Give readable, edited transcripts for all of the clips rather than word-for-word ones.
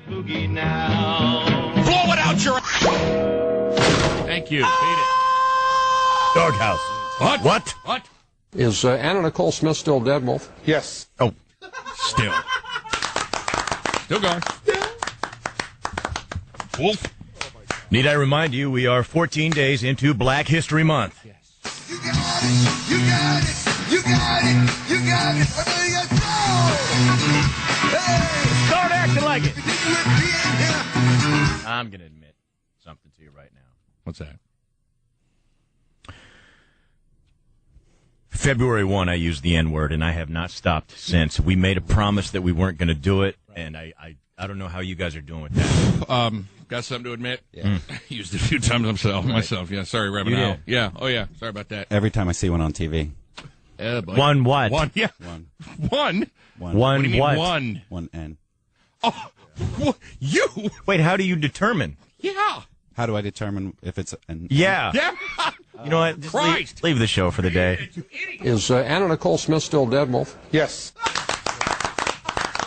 Boogie now. Blow it out your... Thank you. Beat it. Doghouse. What? What? Is Anna Nicole Smith still dead, Wolf? Yes. Oh, still. Still going. Wolf. Need I remind you, we are 14 days into Black History Month. You got it. You got it. You got it. You got it. What do you know? Hey. Start acting like it. You would be in here. I'm going to admit something to you right now. What's that? February 1, I used the N-word, and I have not stopped since. We made a promise that we weren't going to do it, and I don't know how you guys are doing with that. Got something to admit? Yeah. Used it a few times myself. Yeah, sorry, Reverend You Al. did. Yeah, oh yeah, sorry about that. Every time I see one on TV. One what? One, yeah. One. One? One. What do you mean what? one? One N. Oh, you? Wait, how do you determine? Yeah. How do I determine if it's an... Yeah. Yeah. You know what? Just Christ. leave the show for the day. Is Anna Nicole Smith still dead, Wolf? Yes.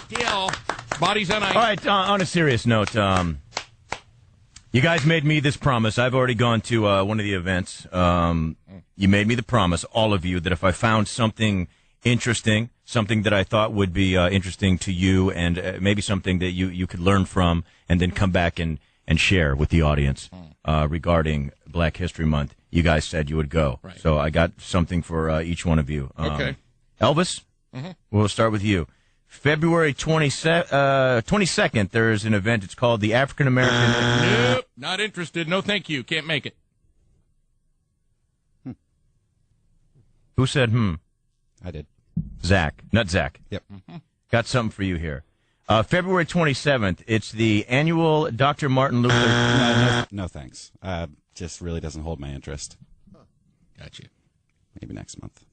Still. Bodies on ice. All right, on a serious note, you guys made me this promise. I've already gone to one of the events. You made me the promise, all of you, that if I found something interesting, something that I thought would be interesting to you, and maybe something that you could learn from, and then come back and share with the audience regarding Black History Month, you guys said you would go. Right. So I got something for each one of you. Okay. Elvis, we'll start with you. February 22nd, there's an event. It's called the African American... Nope, not interested. No, thank you. Can't make it. Who said, I did. Zach. Not Zach. Yep. Got something for you here. February 27th, it's the annual Dr. Martin Luther... No, thanks. Just really doesn't hold my interest. Got you. Maybe next month.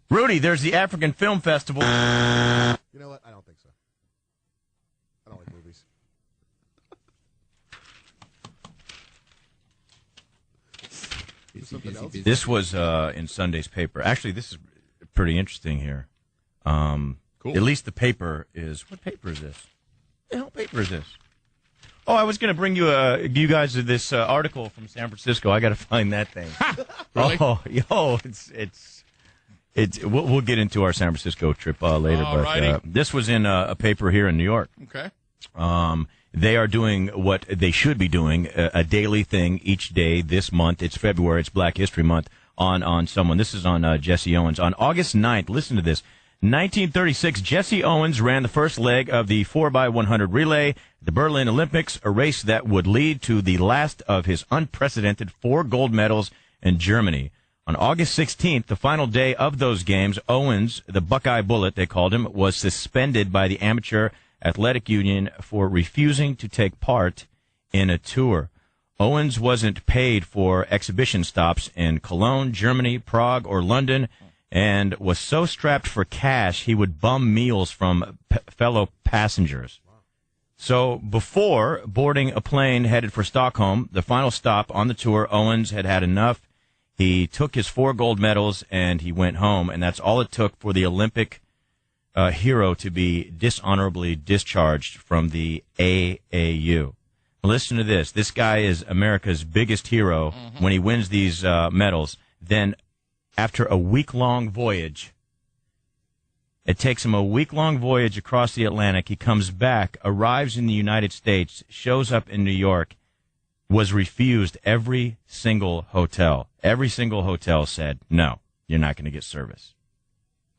Rudy, there's the African Film Festival. You know what? I don't think so. I don't like movies. Something else? This was in Sunday's paper. Actually, this is pretty interesting here. Cool. At least the paper is... What paper is this? What the hell paper is this? Oh, I was going to bring you guys this article from San Francisco. I got to find that thing. Really? Oh, yo, it's. We'll get into our San Francisco trip later. Alrighty. But this was in a paper here in New York. Okay. They are doing what they should be doing, a daily thing each day this month. It's February. It's Black History Month on someone. This is on Jesse Owens. On August 9th, listen to this. 1936, Jesse Owens ran the first leg of the 4x100 relay at the Berlin Olympics, a race that would lead to the last of his unprecedented 4 gold medals in Germany. On August 16th, the final day of those games, Owens, the Buckeye Bullet, they called him, was suspended by the Amateur Athletic Union for refusing to take part in a tour. Owens wasn't paid for exhibition stops in Cologne, Germany, Prague, or London, and was so strapped for cash he would bum meals from fellow passengers. So before boarding a plane headed for Stockholm, the final stop on the tour, Owens had had enough. He took his 4 gold medals and he went home, and that's all it took for the Olympic hero to be dishonorably discharged from the AAU. Listen to this. This guy is America's biggest hero when he wins these medals. Then after a week-long voyage, it takes him a week-long voyage across the Atlantic. He comes back, arrives in the United States, shows up in New York, was refused every single hotel. Every single hotel said, no, you're not going to get service.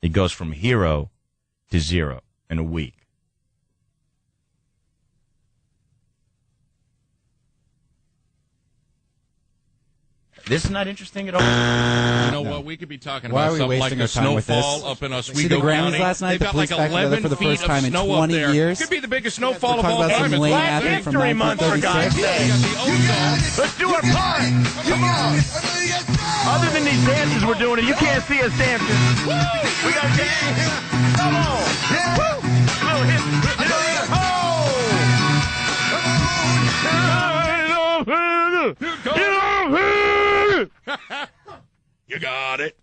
He goes from hero to 0 in a week. This is not interesting at all. You know what? We could be talking Why about are we something like wasting the our time with this? snowfall up in See Oswego the Grammys County. last night? They've The got police like got together 11 for the first feet time of in snow 20 up there. years. Could be the biggest snowfall of Talk all about time. some It's lame Black athlete from History Month, for God's 1936. sake. They got the ozone. Let's do our part. Come on. Other than these dances we're doing, and you can't see us dancing. We got to dance. Come on. Woo. Little hit. You got it.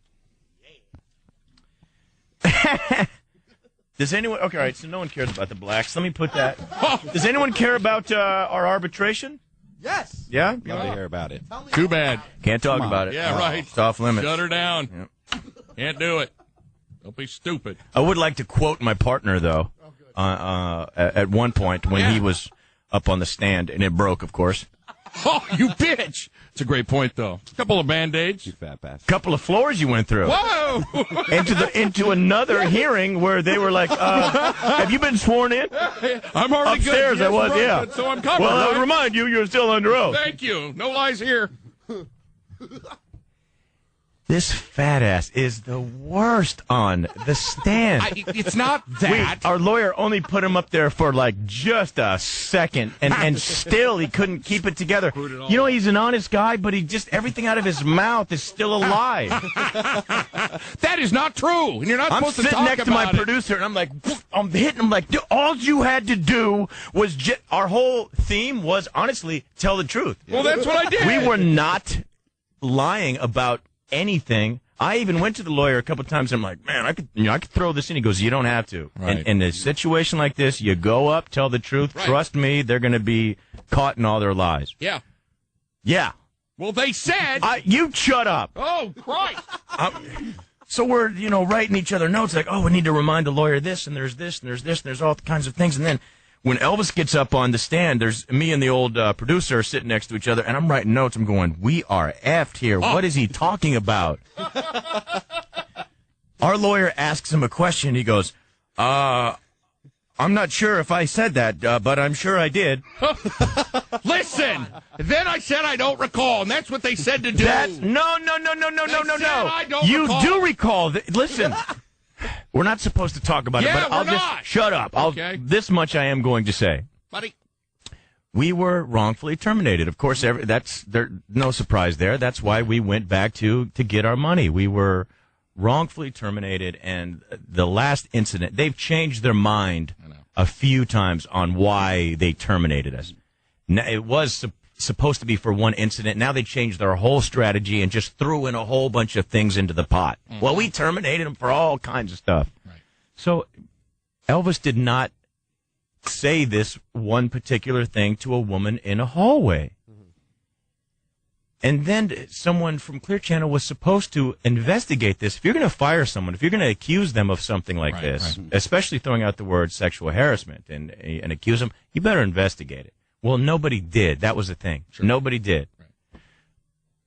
Does anyone? Okay, all right. So no one cares about the blacks. Let me put that. Does anyone care about our arbitration? Yes. Yeah. Love to hear about it. Tell me Too all bad. about it. Can't talk Come on. about it. Yeah, right. It's off limits. Shut her down. Can't do it. Don't be stupid. I would like to quote my partner though. At one point when he was up on the stand and it broke, of course. Oh, you bitch. It's a great point, though. A couple of Band-Aids. You fat bastard. Couple of floors you went through. Whoa! into another hearing where they were like, have you been sworn in? I'm already Upstairs good. I was, Yes, right, yeah. good, so I'm covered, Well, I'll right? remind you, you're still under oath. Thank you. No lies here. This fat ass is the worst on the stand. It's not that. Our lawyer only put him up there for like just a second, and still he couldn't keep it together. You know, he's an honest guy, but he just everything out of his mouth is still a lie. That is not true. And you're not I'm supposed to sitting talk next to my about it. producer, and I'm like, I'm hitting him like, dude, all you had to do was our whole theme was honestly tell the truth. Well, that's what I did. We were not lying about anything. I even went to the lawyer a couple times. I'm like, man, I could throw this in. He goes, you don't have to. Right. In a situation like this, you go up, tell the truth. Right. Trust me, they're going to be caught in all their lies. Yeah. Yeah. Well, they said. You shut up. Oh, Christ. So we're, writing each other notes like, oh, we need to remind the lawyer this, and there's this, and there's this, and there's all kinds of things. And then when Elvis gets up on the stand, there's me and the old producer sitting next to each other, and I'm writing notes. I'm going, we are effed here. Oh. What is he talking about? Our lawyer asks him a question. He goes, I'm not sure if I said that, but I'm sure I did. Listen. Then I said I don't recall, and that's what they said to do. No. They said I don't You recall. do recall. Listen. We're not supposed to talk about it, Yeah, but I'll we're just not. shut up. Okay. This much I am going to say. Buddy. We were wrongfully terminated. Of course, no surprise there. That's why we went back to get our money. We were wrongfully terminated, and the last incident, they've changed their mind a few times on why they terminated us. Now, it was supposed to be for one incident. Now they changed their whole strategy and just threw in a whole bunch of things into the pot. Mm-hmm. Well, we terminated them for all kinds of stuff. Right. So Elvis did not say this one particular thing to a woman in a hallway. Mm-hmm. And then someone from Clear Channel was supposed to investigate this. If you're going to fire someone, if you're going to accuse them of something like this, especially throwing out the word sexual harassment and accuse them, you better investigate it. Well, nobody did. That was the thing. Sure. Nobody did. Right.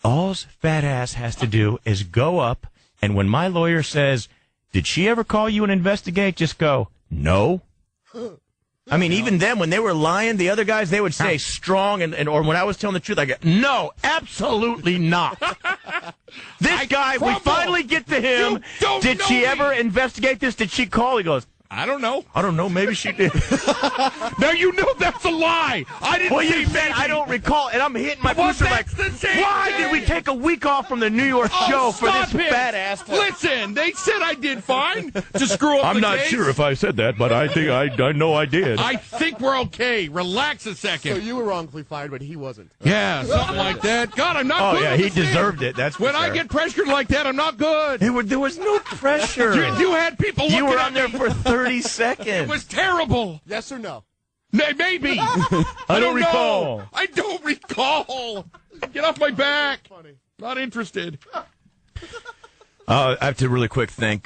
All's fat ass has to do is go up, and when my lawyer says, did she ever call you and investigate? Just go, no. I mean, even then, when they were lying, the other guys, they would say strong, or when I was telling the truth, I go, no, absolutely not. This guy, we finally get to him. Did she ever investigate this? Did she call? He goes, I don't know. I don't know. Maybe she did. Now you know that's a lie. I didn't. Well, say you said maybe. I don't recall, and I'm hitting my Well, producer like, that's the same why thing. did we take a week off from the New York show for this Stop it. fat ass? Listen, they said I did fine to screw up I'm the not case. sure if I said that, but I think I know I did. I think we're okay. Relax a second. So you were wrongfully fired, but he wasn't. Yeah, something like that. God, I'm not Oh good yeah, on he the stand. deserved it. That's When for I sure. get pressured like that, I'm not good. There was no pressure. You had people looking You were at on there me. for 30 It seconds. was terrible. Yes or no? Maybe. I don't recall. know. I don't recall. Get off my back. Funny. Not interested. I have to really quick thank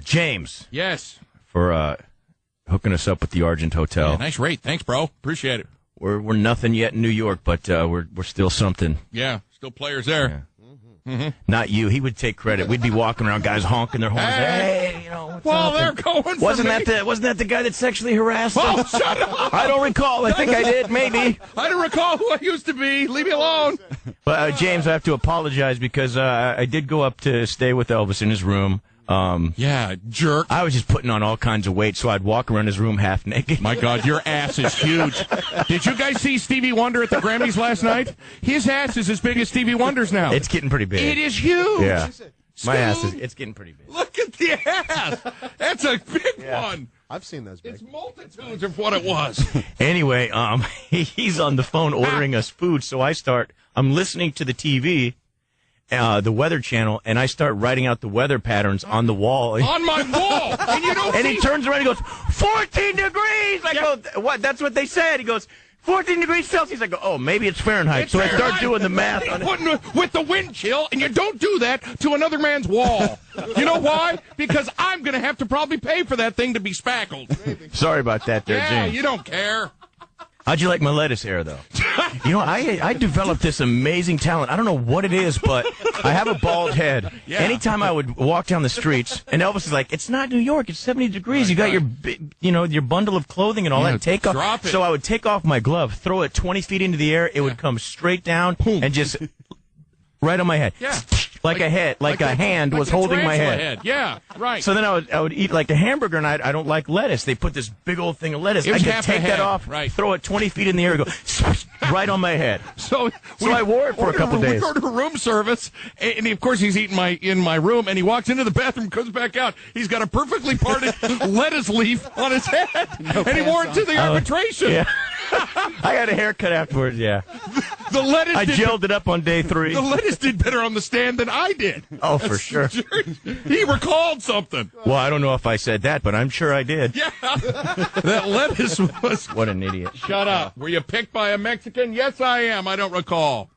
James Yes. for hooking us up with the Argent Hotel. Yeah, nice rate. Thanks, bro. Appreciate it. We're nothing yet in New York, but we're still something. Yeah, still players there. Yeah. Not you. He would take credit. We'd be walking around, guys honking their horns. Hey. Hey, what's Well, up? they're going for Wasn't me. that the guy that sexually harassed him? Oh, shut up. I don't recall. I think I did, maybe. I don't recall who I used to be. Leave me alone. But James, I have to apologize because I did go up to stay with Elvis in his room. Yeah, jerk. I was just putting on all kinds of weight, so I'd walk around his room half naked. My God, your ass is huge. Did you guys see Stevie Wonder at the Grammys last night? His ass is as big as Stevie Wonder's now. It's getting pretty big. It is huge. Yeah. My ass Scoot. it's getting pretty big. Look at the ass. That's a big one. I've seen those big. It's multitudes of what it was. Anyway, he's on the phone ordering us food, so I'm listening to the TV, the Weather Channel, and I start writing out the weather patterns on the wall. On my wall, and you don't. And he turns around and goes, 14 degrees. I go, what? That's what they said. He goes, 14 degrees Celsius. I go, oh, maybe it's Fahrenheit. So I start doing the math on it. With the wind chill, and you don't do that to another man's wall. You know why? Because I'm going to have to probably pay for that thing to be spackled. Sorry about that there, Yeah, James. you don't care. How'd you like my lettuce hair, though? You know, I developed this amazing talent. I don't know what it is, but I have a bald head. Yeah. Anytime I would walk down the streets, and Elvis is like, "It's not New York. It's 70 degrees. You got your, your bundle of clothing and all that. Take off." Drop it. So I would take off my glove, throw it 20 feet into the air. It would come straight down and just right on my head. Yeah. Like a hand was holding my head. Yeah, right. So then I would eat like a hamburger, and I don't like lettuce. They put this big old thing of lettuce. It was I could half take a that head, off, right. throw it 20 feet in the air, and go right on my head. So I wore it for a couple days. We order room service, and of course he's eating in my room, and he walks into the bathroom, comes back out. He's got a perfectly parted lettuce leaf on his head, and he wore it to the arbitration. Yeah. I got a haircut afterwards, yeah. The lettuce I did gelled it up on day 3. The lettuce did better on the stand than I did. Oh, for sure. He recalled something. Well, I don't know if I said that, but I'm sure I did. Yeah. That lettuce was... What an idiot. Shut up. Were you picked by a Mexican? Yes, I am. I don't recall.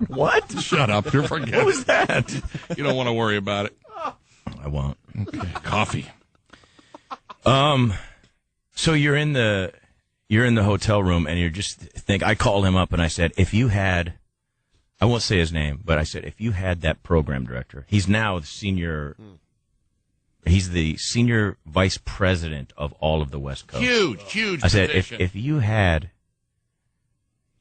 What? Shut up. You're forgetting. What was that? You don't want to worry about it. I won't. Okay. Coffee. So you're in the hotel room, and you're just I called him up, and I said, if you had, I won't say his name, but I said, if you had that program director, he's now he's the senior vice president of all of the West Coast. Huge I said, position. if you had,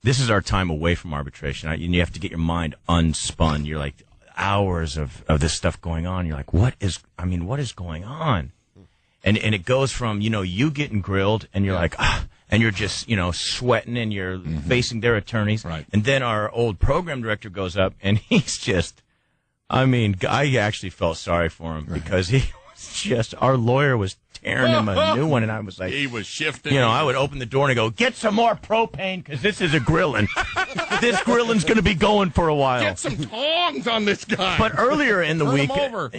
this is our time away from arbitration, and you have to get your mind unspun. You're like, hours of this stuff going on. You're like, what is going on? And it goes from, you getting grilled, and you're like, and you're just, sweating, and you're facing their attorneys. Right. And then our old program director goes up, and he's just, I actually felt sorry for him because he was just, our lawyer was tearing him a new one, and I was like, he was shifting. I would open the door and go, get some more propane, because this is a grilling. This grilling's going to be going for a while. Get some tongs on this guy. But earlier in the Turn week, him over.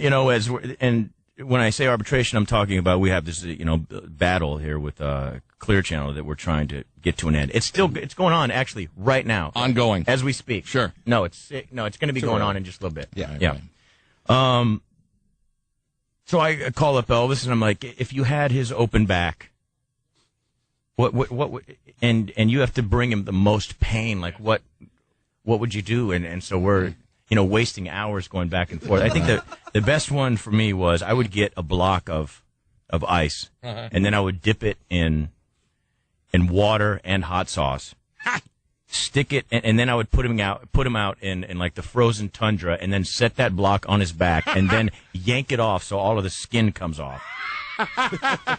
When I say arbitration, I'm talking about we have this, battle here with Clear Channel that we're trying to get to an end. It's going on actually right now, Ongoing as we speak. Sure. No, it's going to be going on in just a little bit. Yeah. Right. So I call up Elvis, and I'm like, if you had his open back, what and you have to bring him the most pain, like what would you do? And so we're wasting hours going back and forth. I think the best one for me was I would get a block of ice, and then I would dip it in water and hot sauce, stick it, and then I would put him out in like the frozen tundra, and then set that block on his back, and then yank it off so all of the skin comes off.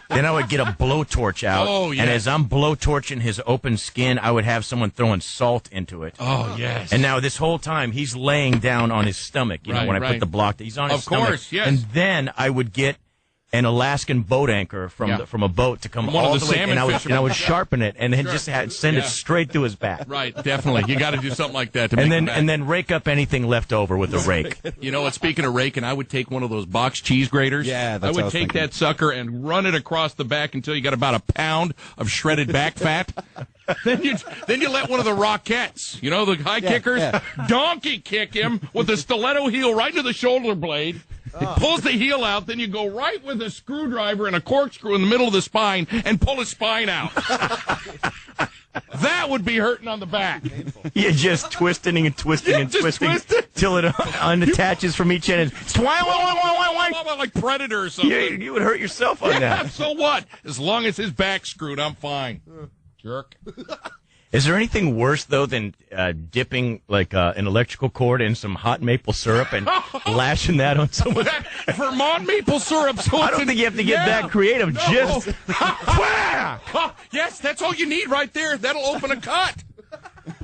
Then I would get a blowtorch out, and as I'm blowtorching his open skin, I would have someone throwing salt into it. Oh, yes. And now this whole time, he's laying down on his stomach, when I put the block, he's on his stomach. Of course, yes. And then I would get an Alaskan boat anchor from a boat to come One all of the the way, salmon and I would sharpen it, and then just send it Yeah. straight through his back. Right, definitely. You got to do something like that to make him back. And then rake up anything left over with a rake. You know what? Speaking of raking, I would take one of those box cheese graters. Yeah, that's I what would I was take thinking. that sucker and run it across the back until you got about a pound of shredded back fat. Then you let one of the Rockettes, the high kickers, donkey kick him with a stiletto heel right into the shoulder blade. It pulls the heel out, then you go right with a screwdriver and a corkscrew in the middle of the spine and pull his spine out. That would be hurting on the back. You're just twisting and twisting and Just twisting twist it. till it unattaches from each end. Like Predator or something. You would hurt yourself on Yeah, that. so what? As long as his back's screwed, I'm fine. Jerk. Is there anything worse, though, than dipping like an electrical cord in some hot maple syrup and lashing that on someone? Vermont maple syrup. So I don't think you have to get that creative. No. Just Yes, that's all you need right there. That'll open a cut.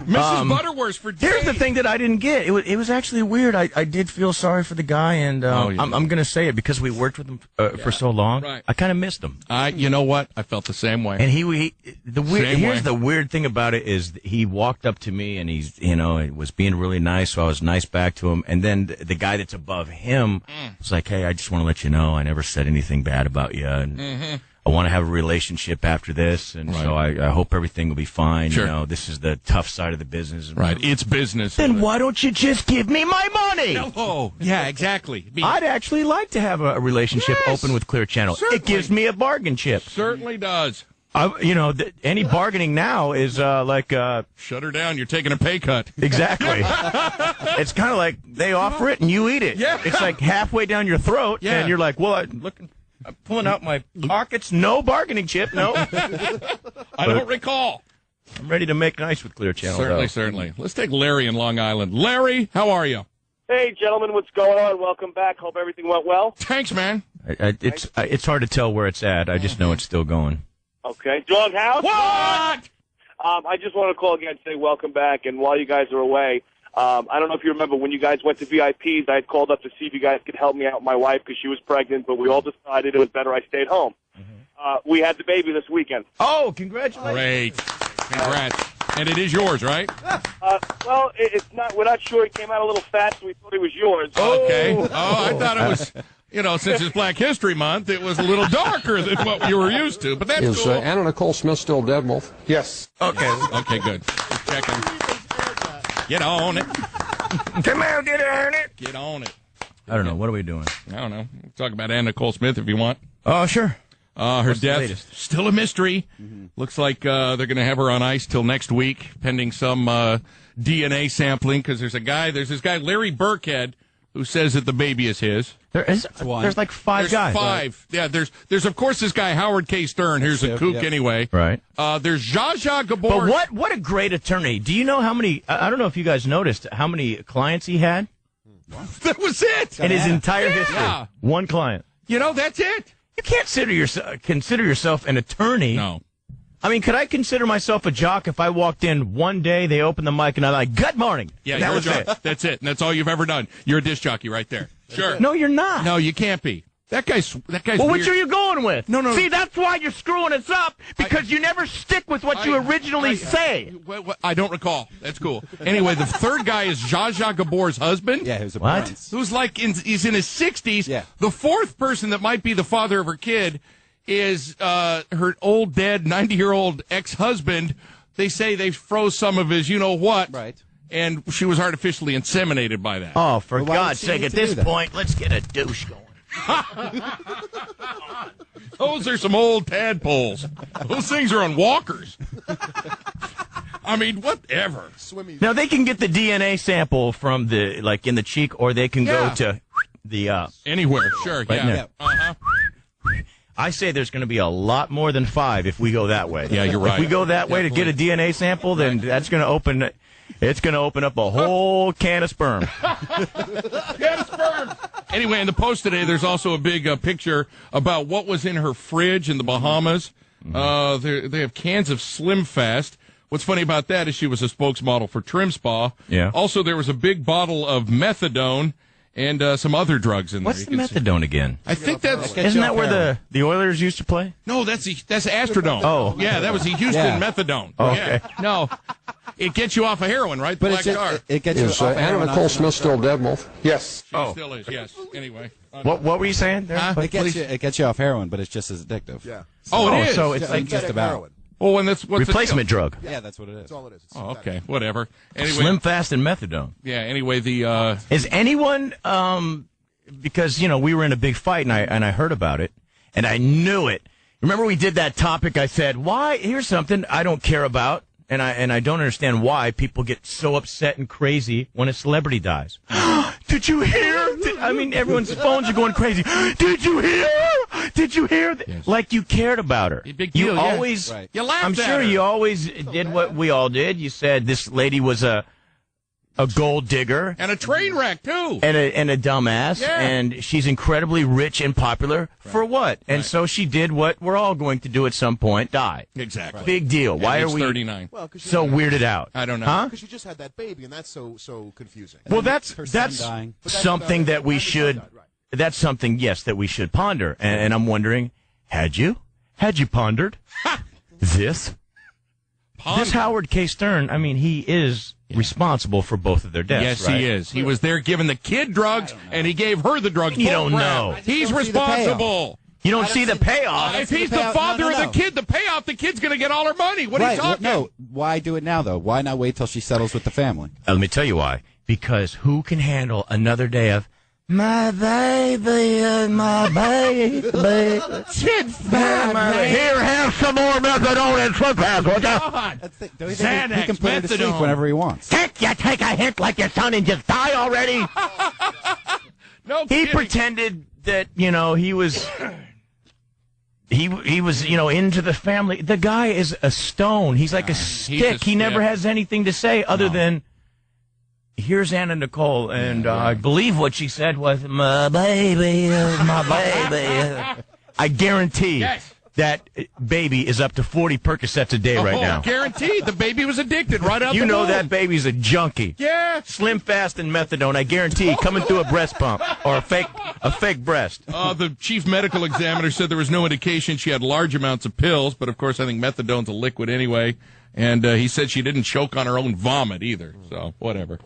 Mrs. Butterworth for days. Here's the thing that I didn't get. It was actually weird. I did feel sorry for the guy, and I'm going to say it because we worked with him for so long. Right. I kind of missed him. You know what? I felt the same way. And here's the weird thing about it is he walked up to me and he's was being really nice, so I was nice back to him. And then the guy that's above him was like, "Hey, I just want to let you know I never said anything bad about you, and I want to have a relationship after this, and so I hope everything will be fine. Sure. You know, this is the tough side of the business. Right, it's business. Then why don't you just give me my money? Oh, yeah, exactly. I'd actually like to have a relationship open with Clear Channel. Certainly. It gives me a bargain chip. Certainly does. Any bargaining now is like Shut her down. You're taking a pay cut. exactly. It's kind of like they offer it and you eat it. Yeah. It's like halfway down your throat, Yeah. and you're like, "Well, I'm pulling out my pockets. No bargaining chip. No." I don't recall. I'm ready to make nice with Clear Channel. though. Certainly. Let's take Larry in Long Island. Larry, how are you? Hey, gentlemen, what's going on? Welcome back. Hope everything went well. Thanks, man. It's hard to tell where it's at. I just know it's still going. Okay. Doghouse? What? I just want to call again and say welcome back. And while you guys are away, I don't know if you remember when you guys went to VIPs, I had called up to see if you guys could help me out with my wife because she was pregnant, but we all decided it was better I stayed home. We had the baby this weekend. Oh, congratulations! Great. Congrats. And it is yours, right? Well, it's not. We're not sure. He came out a little fat, so we thought it was yours. Okay. Oh, I thought it was, since it's Black History Month, it was a little darker than what you were used to. But that's Is cool. Anna Nicole Smith still dead, Wolf? Yes. Okay, good. Just checking. Get on it. Come on, get on it. Get on it. I don't know. What are we doing? I don't know. We'll talk about Anna Nicole Smith if you want. Oh, sure. Her What's the death, latest? still a mystery. Looks like they're going to have her on ice till next week, pending some DNA sampling, because there's this guy, Larry Burkhead, who sasays that the baby is his. There's like five There's guys. five. Right? Yeah, there's of course this guy, Howard K. Stern. Here's a kook anyway. Right. There's Zsa Zsa Gabor. But what a great attorney. Do you know how many, I don't know if you guys noticed, how many clients he had? That was it. In his entire history. Yeah. One client. That's it. You can't consider yourself an attorney. No. I mean, could I consider myself a jock if I walked in one day, they opened the mic, and I'm like, "Good morning." Yeah, that you're was a it. jock. That's it. And that's all you've ever done. You're a disc jockey right there. Sure. No, you're not. No, you can't be. That guy's Well, weird. which are you going with? No. See, that's why you're screwing us up, because you never stick with what you originally say. I don't recall. That's cool. Anyway, the third guy is Zsa Zsa Gabor's husband. Yeah, who's a What? prince. Who's he's in his 60s. Yeah. The fourth person that might be the father of her kid is her old dead 90-year-old ex-husband. They say they froze some of his you-know-what. Right. And she was artificially inseminated by that. Oh, for Well, why God's would she sake, need at to this do that? point, let's get a douche going. Those are some old tadpoles. Those things are on walkers. I mean, whatever. Swimmy. Now, they can get the DNA sample from in the cheek, or they can Yeah. go to the, Anywhere, sure, Right yeah. now. Uh-huh. I say there's going to be a lot more than 5 if we go that way. Yeah, you're right. If we go that way to get a DNA sample, then that's going to open up a whole can of sperm. Anyway, in the Post today, there's also a big picture about what was in her fridge in the Bahamas. They have cans of Slim Fast. What's funny about that is she was a spokesmodel for Trim Spa. Yeah. Also, there was a big bottle of methadone and some other drugs in What's there. the methadone again? I think that's Isn't that where the Oilers used to play? no, that's Astrodome. Oh. yeah, that was the Houston Yeah. methadone. Oh, Yeah. No, it gets you off of heroin, right? The But Black Star. it gets you Is off Anna heroin, Nicole off- Smith still dead, Wolf? Yes. She still is. Yes. Anyway. What were you saying there? Huh? It gets you off heroin, but it's just as addictive. Yeah. Oh, it is. So it's Just like just Synthetic about. heroin. Well, and that's what's replacement drug. Yeah, that's what it is. That's all it is. It's Oh, synthetic. okay. Whatever. Anyway. Slim Fast and methadone. Yeah. Anyway, the Is anyone because we were in a big fight and I heard about it and I knew it. Remember we did that topic? I said, "Why? Here's something I don't care about, and I don't understand why people get so upset and crazy when a celebrity dies." Did you hear? I mean, everyone's phones are going crazy. Did you hear? Did you hear? Yes. Like you cared about her. Big deal, You yeah. always. Right. You laughed I'm at sure her. you always did what we all did. You said this lady was a a gold digger, And a train wreck, too. and a dumbass, Yeah. and she's incredibly rich and popular for what? And so she did what we're all going to do at some point, die. Exactly. Big deal. Why are we 39. Well, because so weirded out? I don't know. Huh? she just had that baby, and that's so confusing. Well, that's Her son dying. something that we should. That's something, yes, that we should ponder. And I'm wondering, had you pondered this? This Howard K. Stern, I mean, he is responsible for both of their deaths. Yes, right? he is. He was there giving the kid drugs, and he gave her the drugs. You don't Bull know. crap. He's don't see the responsible. You don't see the payoff. If see he's the the payout. father No, of no. the kid, the payoff, the kid's going to get all her money. What are you Right. talking? No. Why do it now, though? Why not wait till she settles with the family? Let me tell you why. Because who can handle another day of my baby, my baby? Here, have some more methadone and footpath, would you? God. That's the, don't you Xanax, think he can put her to sleep methadone. whenever he wants? Can't you take a hint like your son and just die already? No He kidding. pretended that, he was... He was, into the family. The guy is a stone. He's like a stick. He never stick. has anything to say other than, here's Anna Nicole, and I believe what she said was, my baby, my baby. I guarantee Yes. that baby is up to 40 Percocets a day right now. Guaranteed. The baby was addicted right out You the know womb. that baby's a junkie. Yeah. Slim Fast and methadone, I guarantee, coming through a breast pump or a fake breast. The chief medical examiner said there was no indication she had large amounts of pills, but of course I think methadone's a liquid anyway. And he said she didn't choke on her own vomit either. So, whatever.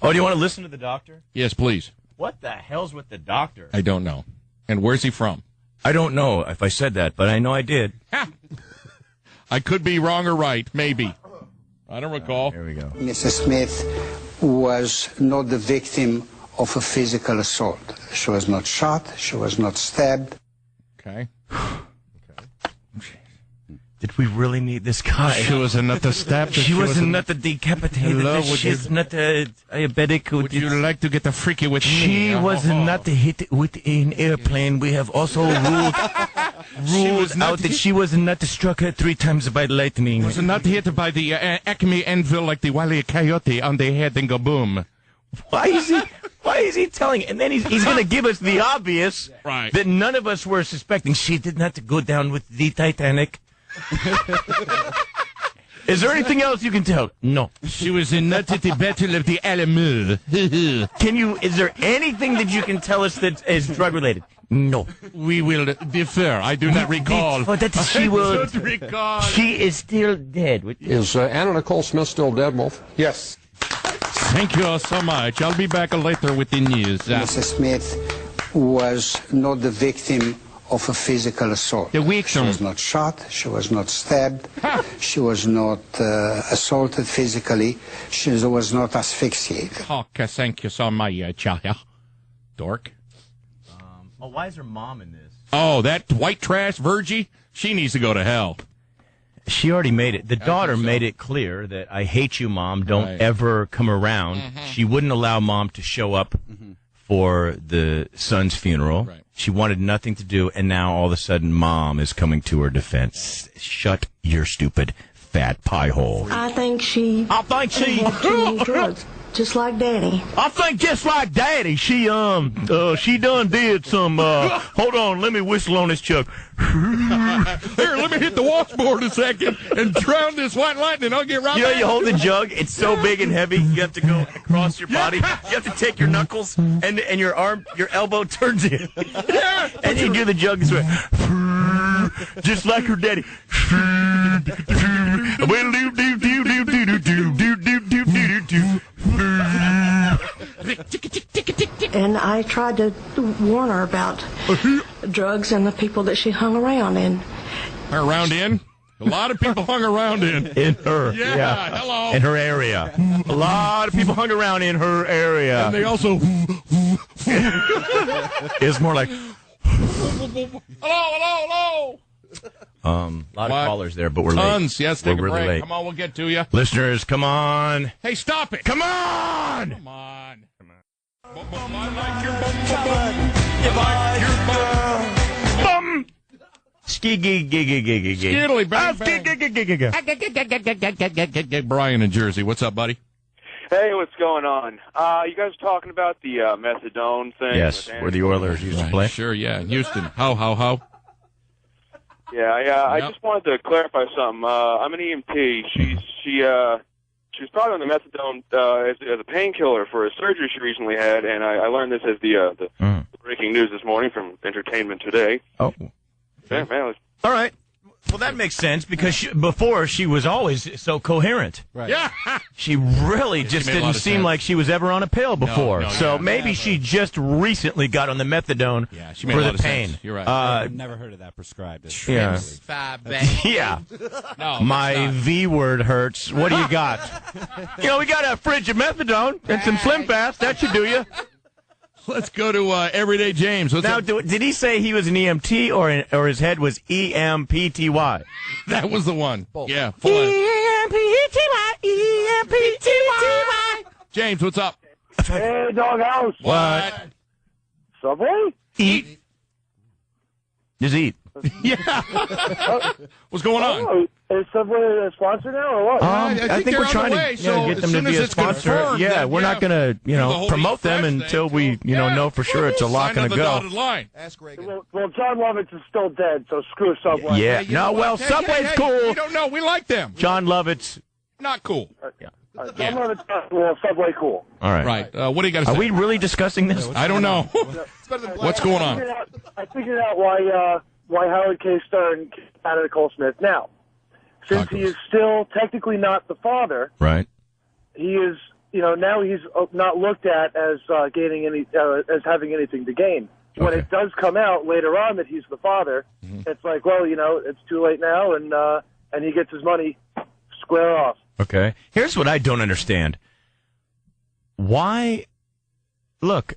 Oh, do you want to listen to the doctor? Yes, please. What the hell's with the doctor? I don't know. And where's he from? I don't know if I said that, but I know I did. I could be wrong or right. Maybe. I don't recall. Here we go. Mrs. Smith was not the victim of a physical assault. She was not shot. She was not stabbed. Okay. Did we really need this guy? She was not a stab. She was not the decapitated. Hello, She's not a diabetic. Would you like to get a freaky with me? She was not hit with an airplane. We have also ruled out that she was not struck 3 times by lightning. Was not hit by the Acme anvil like the Wile E. Coyote on the head and go boom. Why is he telling? And then he's going to give us the obvious Right. that none of us were suspecting. She did not go down with the Titanic. Is there anything else you can tell? No. She was not at the Battle of the Alamo. Is there anything that you can tell us that is drug related? No. We will defer. I do not recall. But that she was. I don't recall. She is still dead. Is Anna Nicole Smith still dead, Wolf? Yes. Thank you all so much. I'll be back later with the news. Mrs. Smith was not the victim of a physical assault. The She victim. was not shot. She was not stabbed. She was not assaulted physically. She was not asphyxiated. Okay, thank you so much, Chaya. Dork. Oh, why is her mom in this? Oh, that white trash Virgie? She needs to go to hell. She already made it. The daughter made it clear that I hate you, Mom. Don't Right. ever come around. She wouldn't allow Mom to show up for the son's funeral. Right. She wanted nothing to do, and now all of a sudden Mom is coming to her defense. Shut your stupid fat pie hole. I think she I think she... had too many drugs, just like Daddy. I think just like Daddy, she done did some, hold on, let me whistle on this chuck. Here, let me hit the washboard a second and drown this white lightning. I'll get right You know, back. you hold the jug, it's so big and heavy, you have to go across your body. You have to take your knuckles, and your elbow turns in. And you do the jug this way. Just like her daddy. And I tried to warn her about drugs and the people that she hung around in. Around in? A lot of people hung around in. In her. Yeah, hello. In her area. A lot of people hung around in her area. And they also... It's more like, hello. a lot What? of callers there, but we're late. Tons. Yes, we're take a really break. late. Come on, we'll get to you. Listeners, come on. Hey, stop it. Come on! Come on. I like your bum. Bum! Skiddly Skiddly, bang, bang. Brian in Jersey. What's up, buddy? Hey, what's going on? You guys talking about the methadone thing? Yes, where the Oilers used to play. Sure, yeah. In Houston. How? Yeah, I just wanted to clarify something. I'm an EMT. She was probably on the methadone as a painkiller for a surgery she recently had, and I learned this as the breaking news this morning from Entertainment Today. Oh. Yeah, man. All right. Well, that makes sense because before she was always so coherent. Right. Yeah. She really just made a lot didn't of seem sense. like she was ever on a pill before. No, so yeah. maybe she just recently got on the methadone She made for a the lot of pain. sense. You're right. I've never heard of that prescribed. Yeah. Baby. Yeah. No, My it's not. V word hurts. What do you got? We got a fridge of methadone and some Slim Fast. That should do you. Let's go to Everyday James. What's Now, up? did he say he was an EMT or his head was EMPTY? That was the one. Yeah, full on. EMPTY. James, what's up? Hey, Doghouse. What? Subway? Eat. Just eat. Yeah. What's going on? Is Subway a sponsor now or what? I I think they're we're on trying the way, to so get as them to soon be as a it's sponsor. confirmed, Yeah, then, we're not going to, the whole promote Eat them Fresh until thing. we, know for sure it's a lock Sign and a on the go. dotted line. Ask Reagan. Well, John Lovitz is still dead, so screw Subway. Yeah. You know No, what? well, Hey, Subway's hey, cool. You don't know. We like them. John Lovitz. Not cool. John Lovitz, well, Subway cool. All right. Right. What do you got to say? Are we really discussing this? I don't know. What's going on? I figured out why Howard K. Stern kicked out of Nicole Smith. Now, since he is still technically not the father, Right. he is, now he's not looked at as gaining any, as having anything to gain. When Okay. it does come out later on that he's the father, it's like, well, it's too late now, and he gets his money square off. Okay. Here's what I don't understand. Why? Look,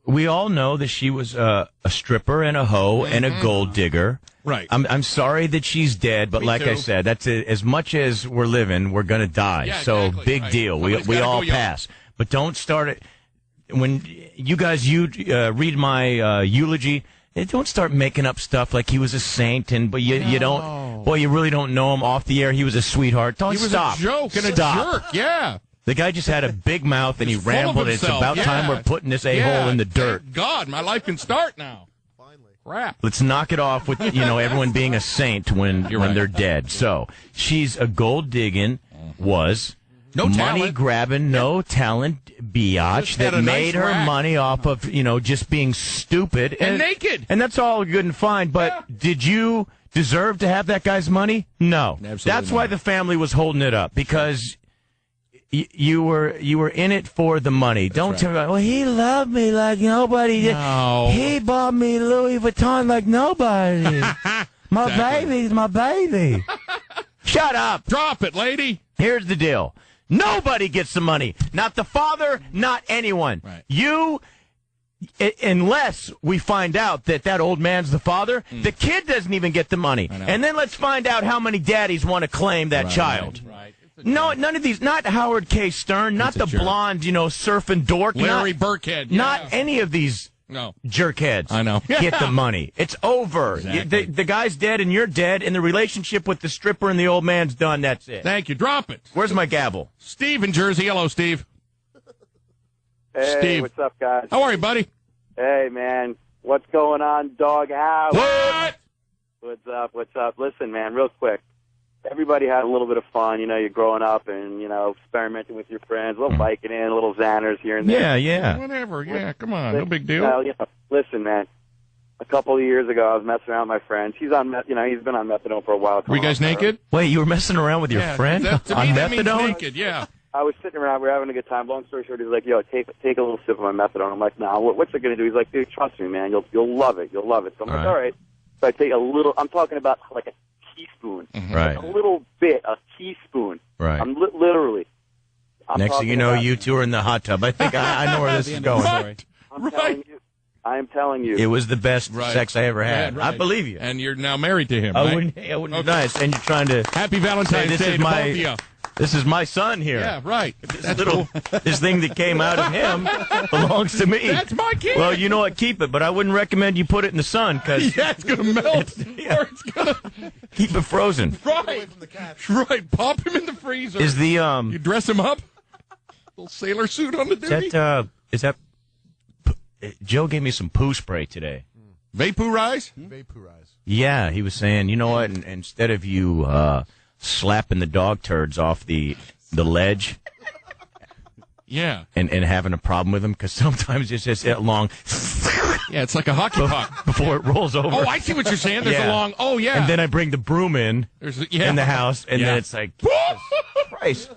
we all know that she was a stripper and a hoe and a gold digger. Right. I'm sorry that she's dead, but Me like I too. said, that's as much as we're living, we're gonna die. Yeah, so exactly. big Right. deal. Somebody's We gotta all go young. pass, but don't start it when you guys read my eulogy. Don't start making up stuff like he was a saint, but you don't. Boy, you really don't know him off the air. He was a sweetheart. Don't He was stop. a joke and Stop. a jerk. Yeah. The guy just had a big mouth and he He's full of rambled. It's himself. about time Yeah. we're putting this a-hole in the dirt. Thank God, my life can start now. Finally. Crap. Let's knock it off with everyone being a saint when right. they're dead. So she's a gold digging, was No money talent. grabbing, no talent biatch Just had that a made nice her rack. money off of just being stupid And naked. and that's all good and fine. But did you deserve to have that guy's money? No. Absolutely That's why not. the family was holding it up because. You were in it for the money. Don't tell me, well, he loved me like nobody did. No. He bought me Louis Vuitton like nobody did. My Exactly. baby's my baby. Shut up. Drop it, lady. Here's the deal. Nobody gets the money. Not the father, not anyone. Right. You, unless we find out that old man's the father, the kid doesn't even get the money. know. And then let's find out how many daddies want to claim that child. Right. No, none of these. Not Howard K. Stern. Not It's a the jerk. blonde, surfing dork. Larry not, Burkhead. Not Yeah. any of these No. jerkheads. I know. Get the money. It's over. Exactly. The guy's dead and you're dead, and the relationship with the stripper and the old man's done. That's it. Thank you. Drop it. Where's my gavel? Steve in Jersey. Hello, Steve. Hey, Steve. what's up, guys? How are you, buddy? Hey, man. What's going on, Doghouse? What? What's up? Listen, man, real quick. Everybody had a little bit of fun, you're growing up and, experimenting with your friends, a little biking in, a little Xanners here and there. Yeah. Whatever. Yeah, come on. No big deal. Well, listen, man. A couple of years ago, I was messing around with my friend. He's on, he's been on methadone for a while. Were you guys naked? Wait, you were messing around with your friend To on me, that means methadone? naked. Yeah. I was sitting around, we were having a good time. Long story short, he's like, yo, take a little sip of my methadone. I'm like, no, what's it going to do? He's like, dude, trust me, man. You'll love it. You'll love it. So I'm like, all right. So I take a little, I'm talking about like a teaspoon. Right. A little bit, a teaspoon. Right. I'm literally. Next thing you know, you two are in the hot tub. I think I know where this is going. Right. I'm telling you. It was the best Right. sex I ever had. Right. I believe you. And you're now married to him, I right? wouldn't be Okay. nice. And you're trying to Happy say Valentine's this Day is to both my of you. this is my son here. Yeah, right. That's Little cool. this thing that came out of him belongs to me. That's my kid. Well, you know what? Keep it, but I wouldn't recommend you put it in the sun because Yeah, it's going to melt. Or it's going to... keep it frozen. Right. Right. Pop him in the freezer. Is the You dress him up? Little sailor suit on the duty. Is that Joe gave me some poo spray today. Vaporize? Vaporize. Yeah, he was saying, you know what? Instead of you slapping the dog turds off the ledge, yeah, and having a problem with them, because sometimes it's just that long. Yeah, it's like a hockey puck before it rolls over. Oh, I see what you're saying. There's a long. Oh, yeah. And then I bring the broom in the house, and then it's like, Christ,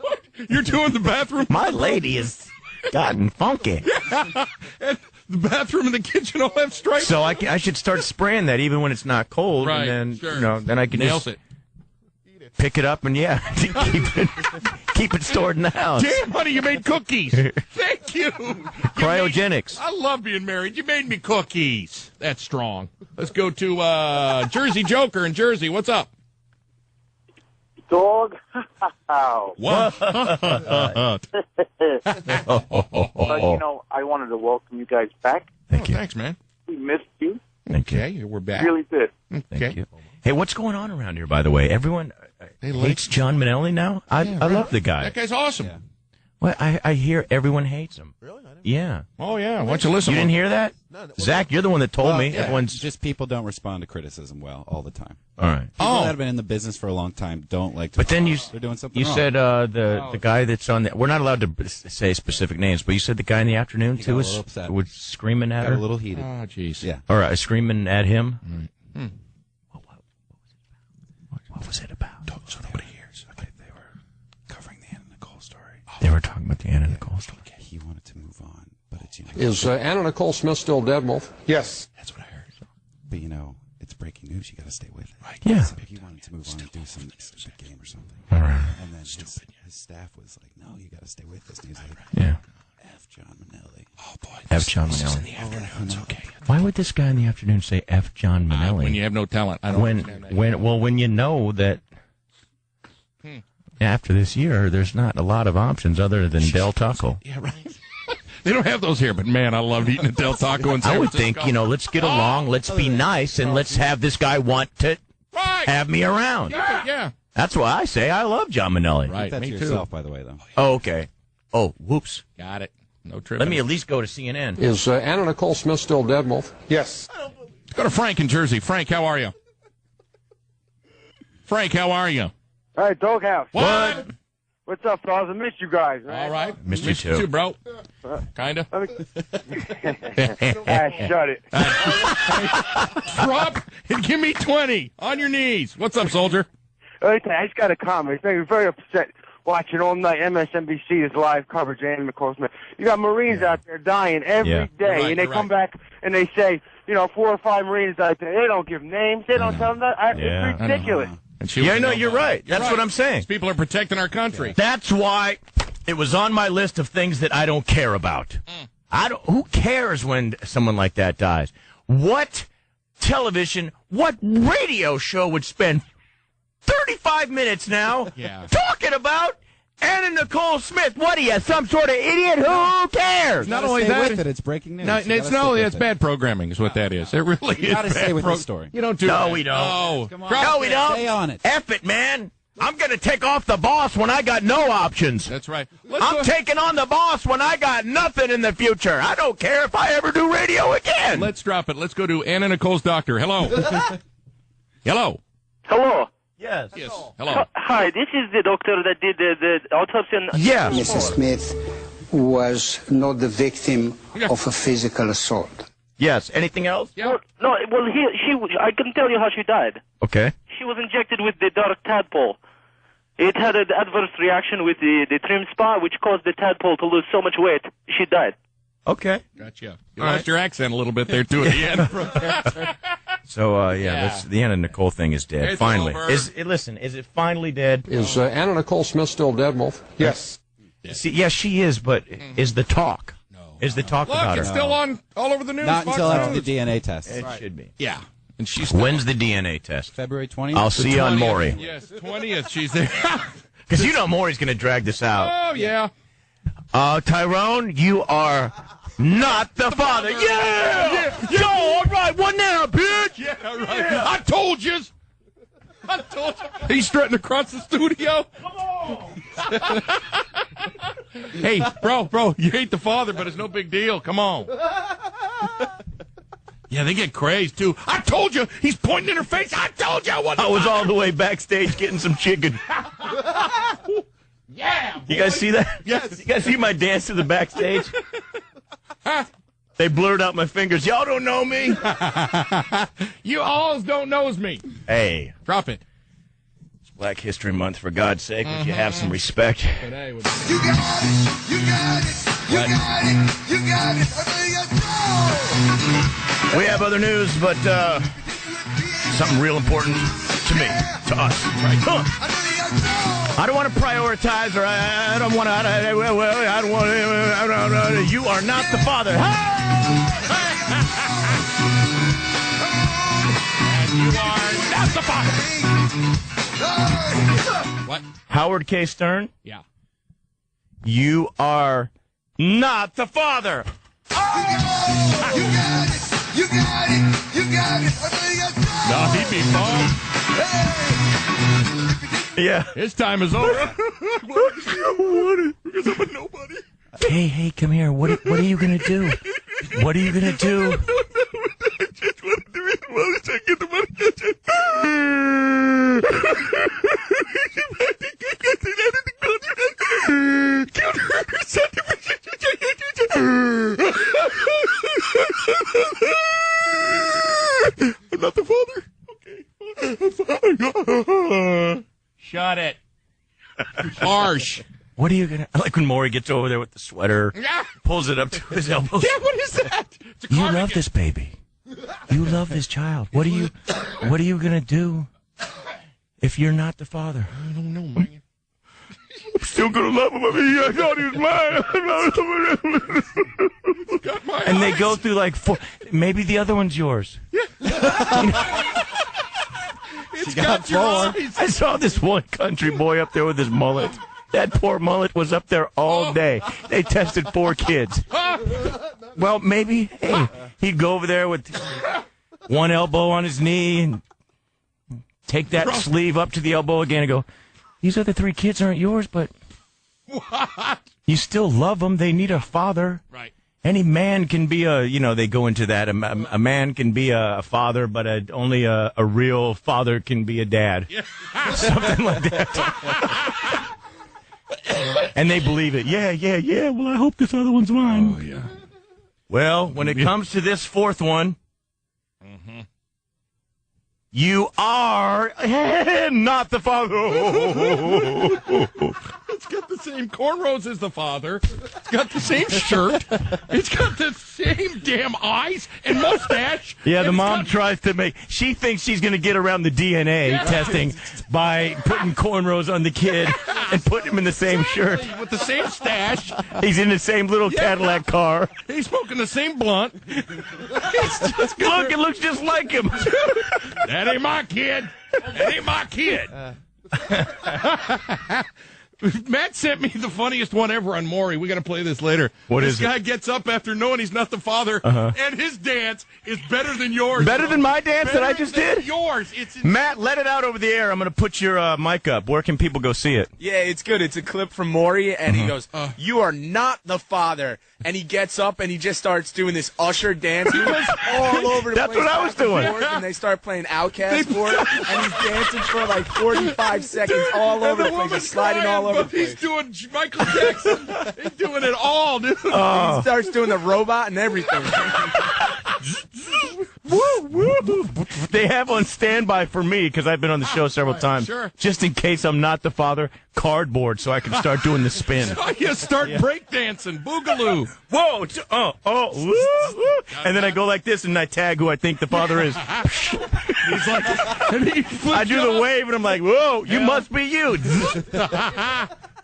you're doing the bathroom. My lady has gotten funky. And the bathroom and the kitchen all have stripes. So I should start spraying that even when it's not cold, right? And then then I can nails just it. Pick it up and keep it stored in the house. Damn, honey, you made cookies. Thank you. Cryogenics. I love being married. You made me cookies. That's strong. Let's go to Jersey Joker in Jersey. What's up? Dog. What? But, I wanted to welcome you guys back. Thank you. Thanks, man. We missed you. Okay, we're back. Really did. Thank you. Hey, what's going on around here, by the way? Everyone hates John Manelli now? I love the guy. That guy's awesome. Yeah. Well, I hear everyone hates him. Really? I didn't. Yeah. Oh, yeah. Why don't you listen? You didn't hear that? No. Zach, you're the one that told me. Yeah, Everyone's just people don't respond to criticism well all the time. all right. People that have been in the business for a long time don't like to. But then they're doing something you wrong. said the guy that's on the. We're not allowed to say specific names, but you said the guy in the afternoon He too got a was little upset. screaming at got her. a little heated. Oh, jeez. Yeah. All right, screaming at him. What was it about? So nobody hears. Okay, they were covering the Anna Nicole story. They were talking about the Anna Nicole story. He wanted to move on, but it's Is Anna Nicole Smith still dead, Wolf? Yes. That's what I heard. But it's breaking news. You got to stay with it. Right. Yeah. So he wanted to move on and do some stupid game or something. All right. And then his staff was like, "No, you got to stay with this." And he was like, Yeah. F John Manelli. Oh boy. F. John Manelli. Okay. Why would this guy in the afternoon say F. John Manelli? When you have no talent. I don't understand that. when you know that after this year, there's not a lot of options other than Del Taco. Yeah, right. They don't have those here, but man, I loved eating a Del Taco in San I would Francisco. think, let's get along, let's be nice, and let's have this guy want to Right. have me around. Yeah. That's why I say I love John Manelli. Right. That's Me too. yourself, by the way, though. Oh, okay. Oh, whoops. Got it. No trip. Let me at least go to CNN. Is Anna Nicole Smith still dead, Wolf? Yes. Let's go to Frank in Jersey. Frank, how are you? Frank, how are you? All right, Doghouse. What? What's up, fellas? I missed you guys, man. All right. Missed you too. bro. Kinda. Shut it. Drop and give me 20 on your knees. What's up, soldier? I just got a comment. It's made me very upset watching all night MSNBC's live coverage of Anna Nicole Smith. You got Marines out there dying every day, You're right, and they you're come right. back and they say, 4 or 5 Marines out there. They don't give names. They don't tell them that. Yeah. It's ridiculous. And she Yeah, was no, a you're no-no. right. That's what I'm saying. These people are protecting our country. That's why it was on my list of things that I don't care about. Who cares when someone like that dies? What television, what radio show would spend 35 minutes now talking about Anna Nicole Smith? What are you, some sort of idiot? Who cares? Not Gotta only stay that, with it. It's breaking news. no, You gotta it's stick no, with it's it. bad programming is what that is. It really is. You gotta stay bad with the story. You don't do No, that. we don't. No, Come on. Drop No, we it. don't. Stay on it. F it, man. I'm going to take off the boss when I got no options. That's right. Let's I'm go- taking on the boss when I got nothing in the future. I don't care if I ever do radio again. Let's drop it. Let's go to Anna Nicole's doctor. Hello. Hello. Hello. Yes. Yes. Hello. Hi, this is the doctor that did the autopsy on... Yeah. Mrs. Smith was not the victim of a physical assault. Yes. Anything else? Yeah. I can tell you how she died. Okay. She was injected with the dark tadpole. It had an adverse reaction with the trim spa, which caused the tadpole to lose so much weight. She died. Okay. Gotcha. You lost your accent a little bit there, too, at the end. So, that's, the Anna Nicole thing is dead. It's finally. over. Is it finally dead? Is Anna Nicole Smith still dead, Wolf? Yes. See, yes, she is, but is the talk? No. Is the talk Look, about her? it's still on all over the news. Not Fox until after News. the DNA test. It should be. Yeah. And she's When's the DNA test? February 20th. I'll see you on 20th. Maury. Yes, 20th. She's there. Because you know Maury's going to drag this out. Oh, yeah. Tyrone, you are not the father. Yeah! Yo, all right, what now, bitch? Yeah, right. I told you. He's strutting across the studio. Come on. Hey, bro, you hate the father, but it's no big deal. Come on. Yeah, they get crazed, too. I told you. He's pointing in her face. I told you. I was all the way backstage getting some chicken. Yeah. You guys see that? Yes. You guys see my dance to the backstage? They blurred out my fingers. Y'all don't know me. You alls don't knows me. Hey. Drop it. It's Black History Month, for God's sake. Would you have some respect? Today You got it, you got it, you got it, you got it. We have other news, but something real important to me, to us. Right. Huh. I don't want to prioritize, or I don't want to. I don't want to. You are not the father. And you are not the father. What? Howard K. Stern? Yeah. You are not the father. You got it, you got it, you got it. No, he'd be bummed. Yeah. His time is over. Because I'm a nobody. Hey, come here. What are you going to do? What are you going to do? I just want to do it while I get the money. I'm not the father. Okay. Shut it. Harsh. What are you going to... I like when Maury gets over there with the sweater, pulls it up to his elbows. Yeah, what is that? It's a You cardigan. love this baby. You love this child. What are you going to do if you're not the father? I don't know, man. I'm still going to love him. I mean, I thought he was mine. Got my And they eyes. go through like 4... Maybe the other one's yours. It's got your eyes. I saw this one country boy up there with his mullet. That poor mullet was up there all day. They tested 4 kids. Well, maybe, hey, he'd go over there with one elbow on his knee and take that sleeve up to the elbow again and go, these other 3 kids aren't yours, but What? you still love them. They need a father. Right. Any man can be they go into that. A man can be a father, but only a real father can be a dad. Yeah. Something like that. And they believe it. Yeah. Well, I hope this other one's mine. Oh, yeah. Well, when it comes to this 4th one, you are not the father. It's got the same cornrows as the father. It's got the same shirt. It's got the same damn eyes and mustache. Yeah, And the it's mom got- tries to she thinks she's going to get around the DNA testing by putting cornrows on the kid and putting him in the same shirt. with the same stash. He's in the same little Cadillac car. He's smoking the same blunt. It's just Look, it looks just like him. That ain't my kid. That ain't my kid. Matt sent me the funniest one ever on Maury. We got to play this later. What this is it? guy gets up after knowing he's not the father, and his dance is better than yours. Better than my dance that I just Better than did? Yours. It's Matt, let it out over the air. I'm going to put your mic up. Where can people go see it? Yeah, it's good. It's a clip from Maury, and he goes, "You are not the father." And he gets up and he just starts doing this Usher dance. He goes all over the That's place. what I was doing. And they start playing Outkast for it, and he's dancing for like 45 seconds all over the place. He's sliding all over the place. He's doing Michael Jackson. He's doing it all, dude. He starts doing the robot and everything. They have on standby for me, because I've been on the show several times, sure. just in case I'm not the father, cardboard, so I can start doing the spin. Oh, you start breakdancing, boogaloo. Whoa! Woo, woo. And then I go like this, and I tag who I think the father is. He's like, and he flips I do you the off. wave, and I'm like, whoa, you must be you.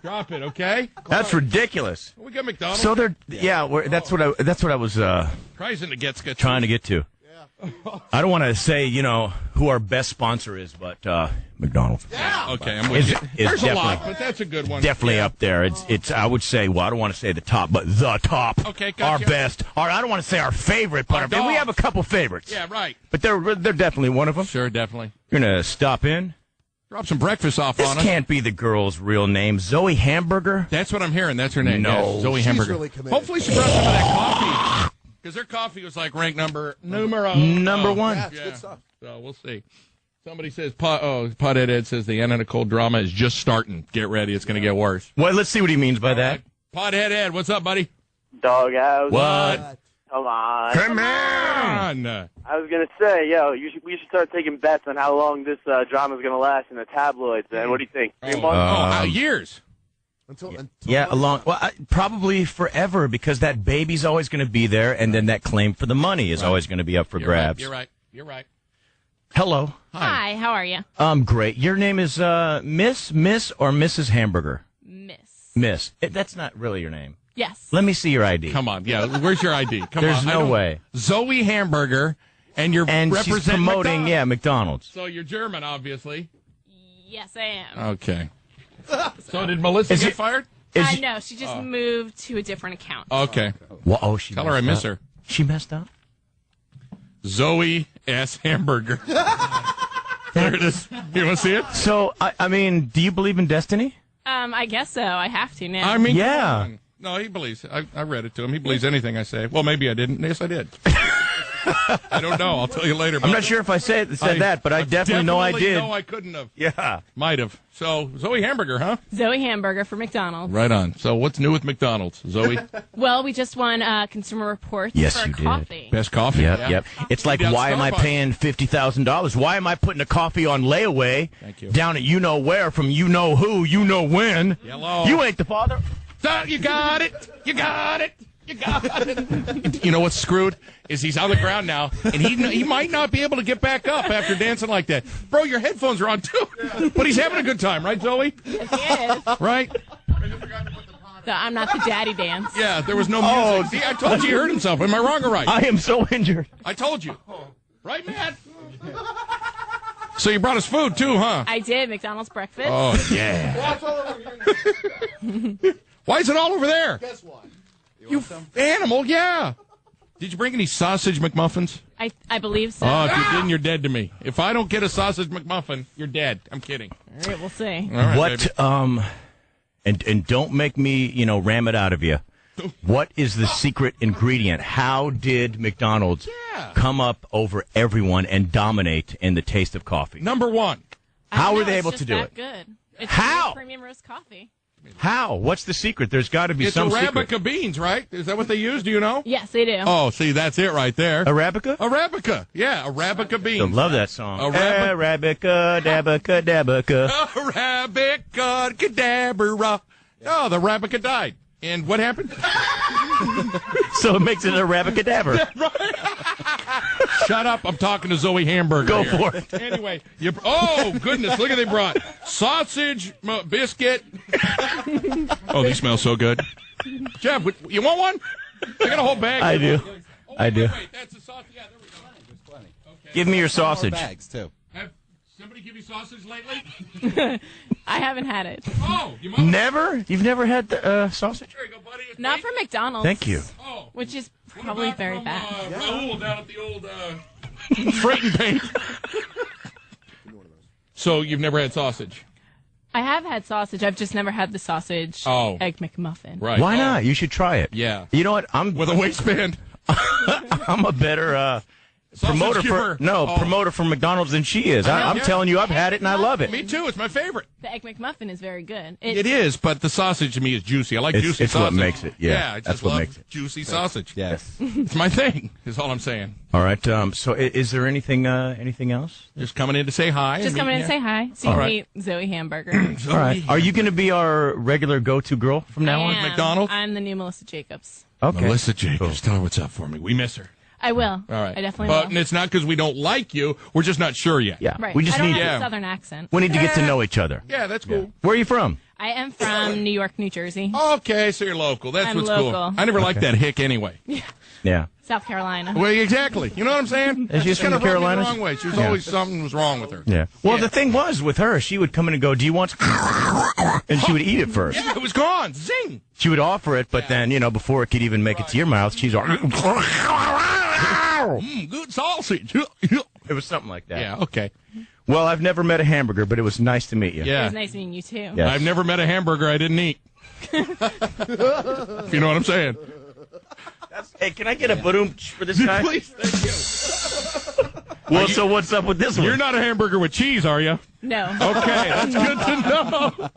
Drop it, okay? That's ridiculous. We got McDonald's. So they're, that's what I was Tries to get trying to get to. I don't want to say, who our best sponsor is, but McDonald's. Yeah. Okay, I'm with you. Is There's a lot, definitely- but that's a good one. Definitely Yeah. up there. It's. I would say. Well, I don't want to say the top, but the top. Okay, Our gotcha. best. I don't want to say our favorite, but Our we have a dogs. couple favorites. Yeah, right. But they're definitely one of them. Sure, definitely. You're gonna stop in, Drop some breakfast off This on us. can't be the girl's real name. Zoe Hamburger? That's what I'm hearing. That's her name. No. Yes, Zoe She's Hamburger. really committed. Hopefully she brought some of that coffee. Because their coffee was like ranked number one. Yeah, it's good stuff. So we'll see. Somebody says, Pothead Ed says the Anna Nicole drama is just starting. Get ready. It's going to get worse. Well, let's see what he means by that. Pothead Ed, what's up, buddy? Doghouse. What? Come on. Come on. I was gonna say, we should start taking bets on how long this drama's gonna last in the tabloids. Man, what do you think? 3 months? Years. Probably forever, because that baby's always going to be there, and then that claim for the money is always going to be up for grabs. You're right. Hello. Hi, how are you? Great. Your name is Miss, or Mrs. Hamburger? Miss. That's not really your name. Yes. Let me see your ID. Come on. Yeah, where's your ID? There's no way. Zoe Hamburger, and you're representing she's promoting, McDonald's. McDonald's. So you're German, obviously. Yes, I am. Okay. So did Melissa get fired? No, she just moved to a different account. Okay. Well, Tell her I miss her. She messed up? Zoe S. Hamburger. There it is. You want to see it? So, I mean, do you believe in destiny? I guess so. I have to now. I mean, yeah. come on. No, he believes. I read it to him. He believes anything I say. Well, maybe I didn't. Yes, I did. I don't know. I'll tell you later. I'm not sure if I said that, but I definitely know I did. No, I couldn't have. Yeah. Might have. So, Zoe Hamburger, huh? Zoe Hamburger for McDonald's. Right on. So, what's new with McDonald's, Zoe? Well, we just won Consumer Reports Yes, for you did. coffee. Best coffee. Yep. It's like, why am I paying $50,000? Why am I putting a coffee on layaway down at you know where from you know who, you know when? Hello. You ain't the father. You got it. You got it. You got it. You know what's screwed is he's on the ground now, and he might not be able to get back up after dancing like that. Bro, your headphones are on too. But he's having a good time, right, Zoe? Yes, he is. Right? So I'm not the daddy dance. Yeah, there was no music. See, I told you he hurt himself. Am I wrong or right? I am so injured. I told you. Right, Matt? So you brought us food too, huh? I did. McDonald's breakfast. Oh, yeah. Why is it all over there? Guess what? You animal, yeah. Did you bring any sausage McMuffins? I believe so. Oh, if you didn't, you're dead to me. If I don't get a sausage McMuffin, you're dead. I'm kidding. All right, we'll see. All right, What, baby. and don't make me, ram it out of you. What is the secret ingredient? How did McDonald's come up over everyone and dominate in the taste of coffee? Number one. How were know, they it's able just to do that it? Good. It's How? Premium roast coffee. How? What's the secret? There's got to be some secret. Arabica beans, right? Is that what they use? Do you know? Yes, they do. Oh, see, that's it right there. Arabica? Arabica. Yeah, Arabica beans. I love that song. Arabica, Dabica, Dabica. Arabica, cadabra. Oh, the Arabica died. And what happened? So it makes it an Arabicadabra. Shut up. I'm talking to Zoe Hamburger. Go here. for it. Anyway, oh, goodness. Look at they brought sausage, biscuit. Oh, these smell so good. Jeff, you want one? I got a whole bag. I do. Oh, I do. Wait, that's the sausage. Yeah, there we go. Okay. Give me your sausage. Bags, too. Have somebody give you sausage lately? I haven't had it. Oh, you must. Never? You've never had the sausage? There you go, buddy. It's Not bacon. from McDonald's. Thank you. Oh. Which is What probably about very from, bad. Raoul down at the old freight and paint. So you've never had sausage? I have had sausage. I've just never had the sausage egg McMuffin. Right. Why not? You should try it. Yeah. You know what? I'm With a waistband. I'm a better promoter giver. promoter for McDonald's than she is. I'm telling you, I've had it and I love it. Me too. It's my favorite. The egg McMuffin is very good. It is, but the sausage to me is juicy. I like juicy It's sausage. what makes it. Yeah, I that's just what love makes it. juicy sausage. Yes. It's my thing, is all I'm saying. All right. So is there anything else? Just coming in to say hi. Just coming in to say hi. So you All can right. meet Zoe Hamburger. All right. Are you going to be our regular go-to girl from now I on? am. McDonald's? I'm the new Melissa Jacobs. Okay. Melissa Jacobs, tell her what's up for me. We miss her. I will. All right. I definitely But will. it's not because we don't like you. We're just not sure yet. Yeah. Right. We just I don't need have a southern accent. we need to get to know each other. Yeah, that's cool. Where are you from? I am from New York, New Jersey. Okay, so you're local. That's I'm what's local. cool. I never liked that hick anyway. Yeah. South Carolina. Well, exactly. You know what I'm saying? Is she Just from kind the of rubbed me Carolinas? the wrong way. She was Yeah. always something was wrong with her. Yeah. Well, Yeah. the thing was with her, she would come in and go, "Do you want?" And she would eat it first. Yeah, it was gone. Zing. She would offer it, but then before it could even make it to your mouth, she's all. Good sausage. It was something like that. Yeah, okay. Well, I've never met a hamburger, but it was nice to meet you. It Yeah. was nice meeting you, too. Yes. I've never met a hamburger I didn't eat. If you know what I'm saying. Hey, can I get a badoom for this guy? Please, thank you. Well, so what's up with this one? You're not a hamburger with cheese, are you? No. Okay, that's good to know.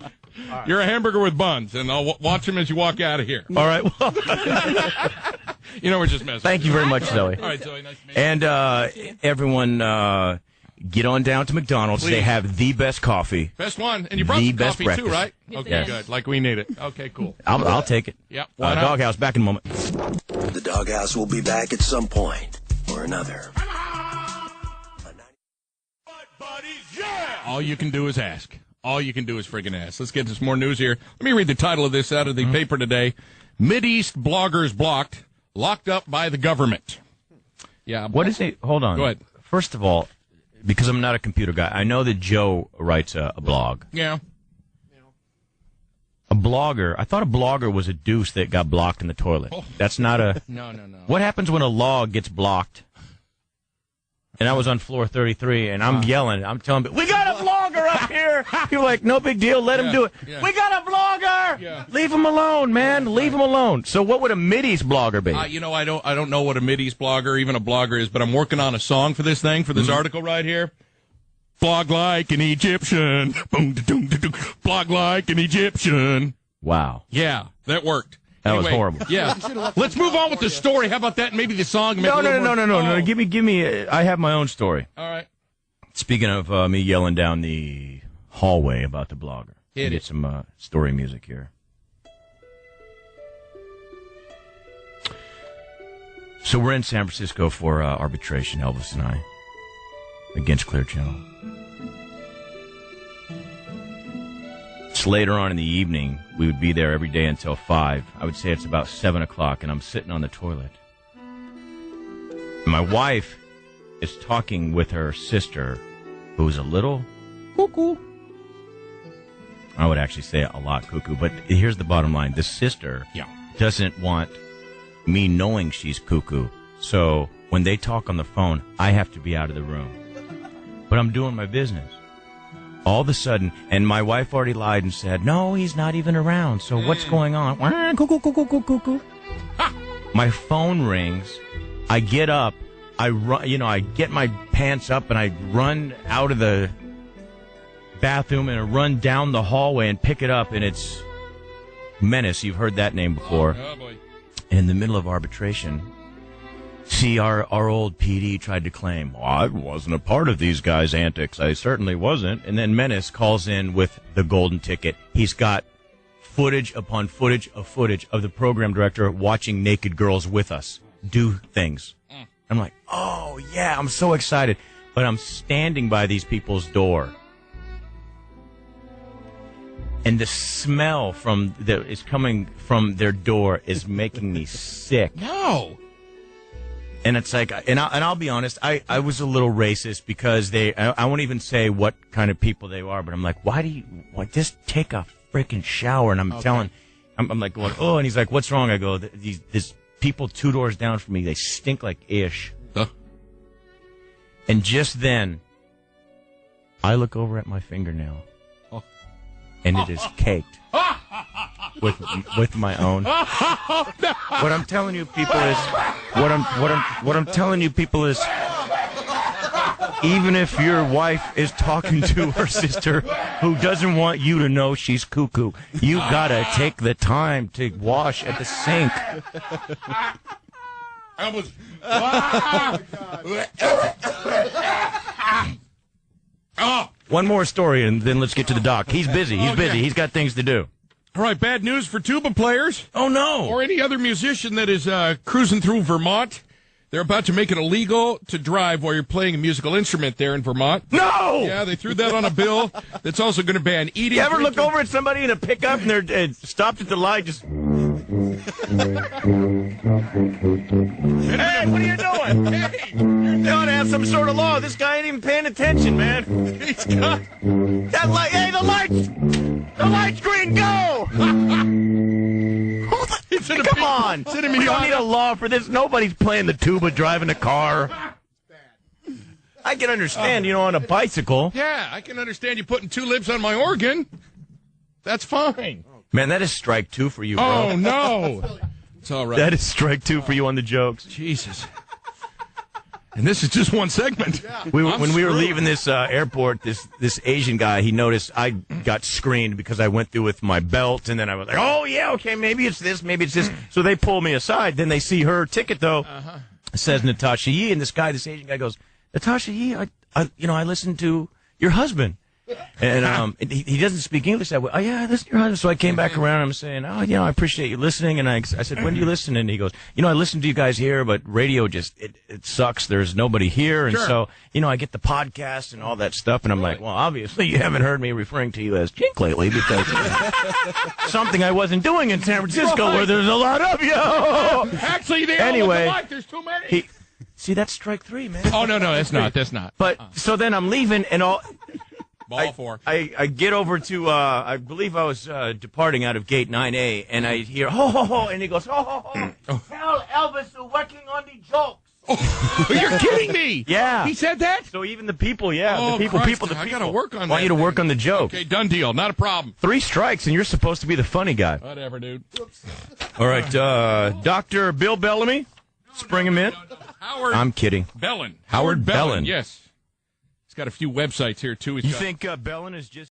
You're a hamburger with buns, and I'll watch him as you walk out of here. All right. Well, You know we're just messing. thank you very much, Zoe. All right, Zoe, nice to meet you. And everyone, get on down to McDonald's. Please. They have the best coffee. Best one. And you brought The some best coffee, breakfast. too, right? Yes, Okay, it is. good. Like we need it. Okay, cool. I'll take it. Yep. Why not? Doghouse, back in a moment. The Doghouse will be back at some point or another. All you can do is ask. All you can do is friggin' ask. Let's get to some more news here. Let me read the title of this out of the paper today. Mideast bloggers blocked, locked up by the government. Yeah. What is it? Hold on. Go ahead. First of all, because I'm not a computer guy, I know that Joe writes a blog. Yeah. A blogger. I thought a blogger was a deuce that got blocked in the toilet. Oh. That's not a... No. What happens when a log gets blocked? And I was on floor 33, and I'm yelling. I'm telling people, we got a blogger up here. You're like, no big deal. Let him do it. Yeah. We got a blogger. Yeah. Leave him alone, man. Leave him alone. So what would a Mideast blogger be? You know, I don't know what a Mideast blogger, even a blogger is, but I'm working on a song for this thing, for this article right here. Blog like an Egyptian. Boom, da-doom, da-doom. Blog like an Egyptian. Wow. Yeah, that worked. That was horrible. Yeah. Let's move on with the story. How about that? And maybe the song. Make No. it a little more- Oh. Give me. I have my own story. All right. Speaking of me yelling down the hallway about the blogger. Hit Get it. some story music here. So we're in San Francisco for arbitration, Elvis and I, against Clear Channel. It's later on in the evening. We would be there every day until 5. I would say it's about 7 o'clock, and I'm sitting on the toilet. And my wife is talking with her sister, who's a little cuckoo. I would actually say a lot cuckoo, but here's the bottom line. The sister doesn't want me knowing she's cuckoo. So when they talk on the phone, I have to be out of the room. But I'm doing my business. All of a sudden, and my wife already lied and said, no, he's not even around. So what's going on? Cuckoo. My phone rings. I get up. I run, I get my pants up and I run out of the bathroom and I run down the hallway and pick it up, and it's Menace. You've heard that name before. Oh, boy. In the middle of arbitration. See, our old PD tried to claim, well, I wasn't a part of these guys' antics. I certainly wasn't. And then Menace calls in with the golden ticket. He's got footage upon footage of the program director watching naked girls with us do things. I'm like, oh, yeah, I'm so excited. But I'm standing by these people's door. And the smell that is coming from their door is making me sick. No. And it's like, and I'll be honest, I was a little racist because I won't even say what kind of people they are, but I'm like, why do you just take a freaking shower? And I'm like going, oh, and he's like, what's wrong? I go, these people 2 doors down from me, they stink like ish. And just then, I look over at my fingernail, and it is caked with my own. What I'm telling you, people, is what I'm telling you, people, is even if your wife is talking to her sister who doesn't want you to know she's cuckoo, you gotta take the time to wash at the sink. I was. One more story, and then let's get to the doc. He's busy. He's busy. He's got things to do. All right, bad news for tuba players. Oh, no. Or any other musician that is cruising through Vermont. They're about to make it illegal to drive while you're playing a musical instrument there in Vermont. No! Yeah, they threw that on a bill that's also going to ban eating. You ever drinking. look over at somebody in a pickup and they're stopped at the light just... Hey, what are you doing? Hey, they ought to have some sort of law. This guy ain't even paying attention, man. He's got... That light... Hey, the light's green, go! Come on. We don't need a law for this. Nobody's playing the tuba, driving a car. I can understand, on a bicycle. Yeah, I can understand you putting 2 lips on my organ. That's fine. Man, that is strike 2 for you, bro. Oh, no. It's all right. That is strike 2 for you on the jokes. Jesus. And this is just one segment. When we were leaving this airport, this Asian guy, he noticed I got screened because I went through with my belt, and then I was like, oh, yeah, okay, maybe it's this, maybe it's this. So they pull me aside. Then they see her ticket, though. It says Natasha Yee, and this Asian guy goes, Natasha Yee, I listened to your husband. And he doesn't speak English that way. Oh, yeah, I listen to your husband. So I came back around and I'm saying, I appreciate you listening. And I said, when do you listen? And he goes, I listen to you guys here, but radio just, it sucks. There's nobody here. And so, I get the podcast and all that stuff. And I'm like, well, obviously you haven't heard me referring to you as Jink lately because something I wasn't doing in San Francisco where there's a lot of you. Actually, they all look alike. There's too many. See, that's strike 3, man. Oh, no, that's not. That's not. But so then I'm leaving and all. Ball 4. I get over to, I believe I was departing out of gate 9A, and I hear, ho, ho, ho, and he goes, ho, ho, ho, tell Elvis we're working on the jokes. Oh, you're kidding me. Yeah. He said that? So even the people, the people. I got to work on that. I want you to work on the joke. Okay, done deal. Not a problem. 3 strikes, and you're supposed to be the funny guy. Whatever, dude. All right, Dr. Bill Bellamy, let's bring him in. Howard. I'm kidding. Bellin. Howard Bellin. Yes. He's got a few websites here, too. You think Bellin is just...